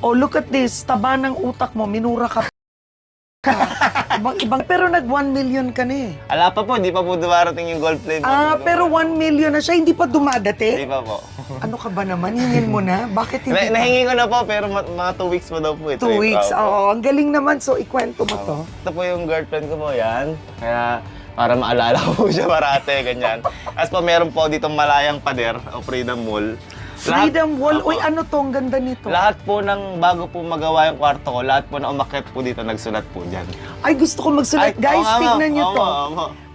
Oh, look at this. Taba ng utak mo. Minura ka. Ibang, pero nag 1 million ka na eh. Ala pa po, hindi pa po dumarating yung gold plate. Pero 1 million na siya. Hindi pa dumadating? Hindi pa po. Ano ka ba naman? Hingin mo na? Bakit hindi pa? Nahingi ko na po, pero mga 2 weeks pa daw po ito. 2 weeks. Oo, ang galing naman. So, ikwento mo to. Ito po yung girlfriend ko po, yan. Kaya, para maalala ko po siya parate, ganyan. As po, meron po ditong malayang pader o Freedom Wall. Freedom Wall? Uy, ano to? Ang ganda nito. Lahat po ng bago po magawa yung kwarto ko, lahat po na umakyat po dito, nagsulat po dyan. Ay, gusto ko magsulat. Guys, tignan nyo to.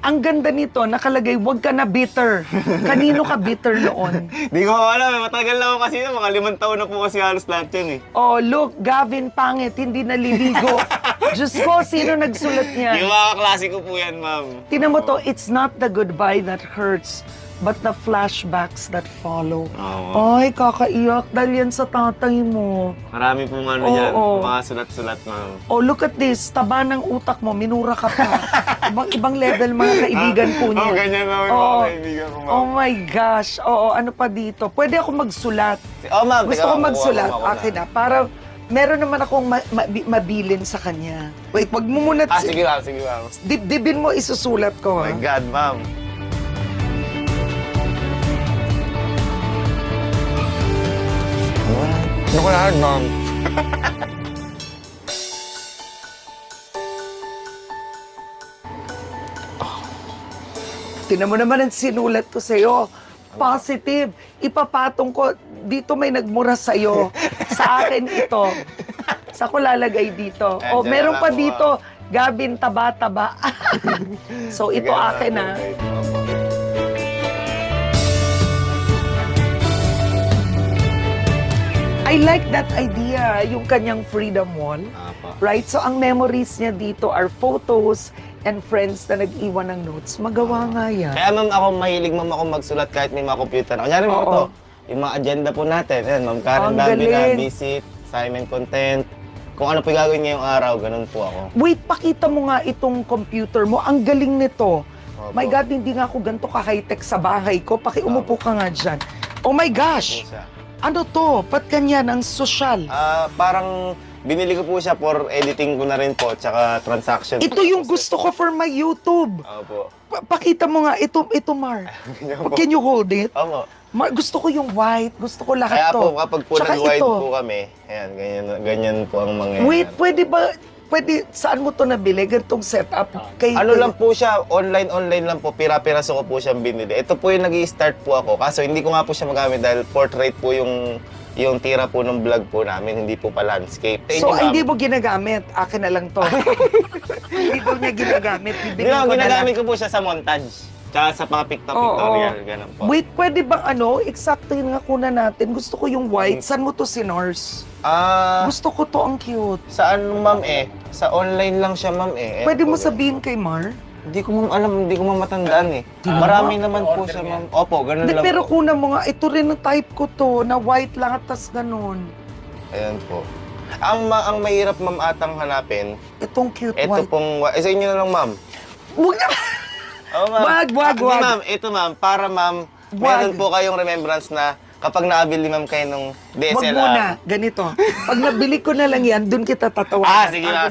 Ang ganda nito, nakalagay, huwag ka na bitter. Kanino ka bitter noon? Di ko alam, matagal na ako kasi yun. Mga 5 taon na po kasi halos lahat yun eh. Oh, look, Gavin pangit, hindi naliligo. Diyos ko, sino nagsulat niyan? Yung mga klasiko po yan, ma'am. Tingnan mo to, it's not the goodbye that hurts, but the flashbacks that follow. Ay, kakaiyak dahil yan sa tatay mo. Marami pong ano Oo, yan, oo. mga sulat-sulat, ma'am. Oh, look at this, taba ng utak mo, minura ka pa. Ibang level mga kaibigan po niya. Oh, ganyan naman yung mga kaibigan ko, ma'am. Oh my gosh, oo, ano pa dito? Pwede ako magsulat. Oh, ma'am. Gusto ko magsulat, akin na, para meron naman akong mabilin sa kanya. Wait, wag mo muna. Sige, ma'am, sige, ma'am. Dibdibin mo, isusulat ko, Oh ha? my God, ma'am. Ano ko lahat, ma'am? Tinan mo naman ang sinulat ko sa'yo. Positive. Ipapatong ko. Dito may nagmura sa'yo. Sa akin ito. Sa ko lalagay dito. O, Andiyan meron na pa lang po, dito. Gavin, taba-taba. So, ito akin, ha? I like that idea, yung kanyang freedom wall. Right? So, ang memories niya dito are photos and friends na nag-iwan ng notes. Magawa nga yan. Kaya ma'am, ako mahilig ma'am ako magsulat kahit may mga computer. Kunyari mo Oo. ito, yung mga agenda po natin. Ayan, ma'am Karen, Ang dami na, galing. visit, assignment content. Kung ano po yung gagawin ngayong araw, ganun po ako. Wait, pakita mo nga itong computer mo. Ang galing nito. Opo. My God, hindi nga ako ganito ka-high-tech sa bahay ko. Umupo ka nga dyan. Oh my gosh! Po siya. Ano to? Ba't ganyan? Ang sosyal. Parang binili ko po siya for editing ko na rin po, tsaka transaction. Ito yung gusto ko for my YouTube. Opo. Pakita mo nga. Ito Mar. Ganyan po. Can you hold it? Opo. Mar, gusto ko yung white. Gusto ko lahat Kaya to. po, kapag po Tsaka nag-wide ito. po kami, ayan, ganyan po ang mangyayari. Wait, pwede, saan mo to nabili? Ganitong setup? Ano lang po siya, online lang po, pira-piraso ko po siyang binili. Ito po yung nag-i-start po ako, kaso hindi ko nga po siya magamit dahil portrait po yung tira po ng vlog po namin, hindi po pa landscape. So, hindi mo ginagamit. Akin na lang to. Hindi daw niya ginagamit. Hindi ko, ginagamit ko po siya sa montage. Tsaka sa mga pictorial, ganun po. Wait, pwede bang eksakto yun nga kunan natin. Gusto ko yung white. Saan mo to sinors? Gusto ko to, ang cute. Saan ma'am Sa online lang siya ma'am Pwede mo sabihin kay Mar? Hindi ko ma'am alam, hindi ko ma'am matandaan Marami naman po siya ma'am. Opo, ganun lang Pero po. kunan mo nga, ito rin ang type ko to, na white lang at tas ganun. Ayan po. Ang mahirap ma'am atang hanapin, Itong cute ito white. pong, sa inyo na lang ma'am. Huwag na! Oh, ma'am. Wag. Hindi, ma'am, ito ma'am, para ma'am, meron po kayong remembrance na kapag nakabili ma'am kayo nung DSLR. Wag muna, ganito. Pag nabili ko na lang yan, dun kita tatawanan. Sige ma'am.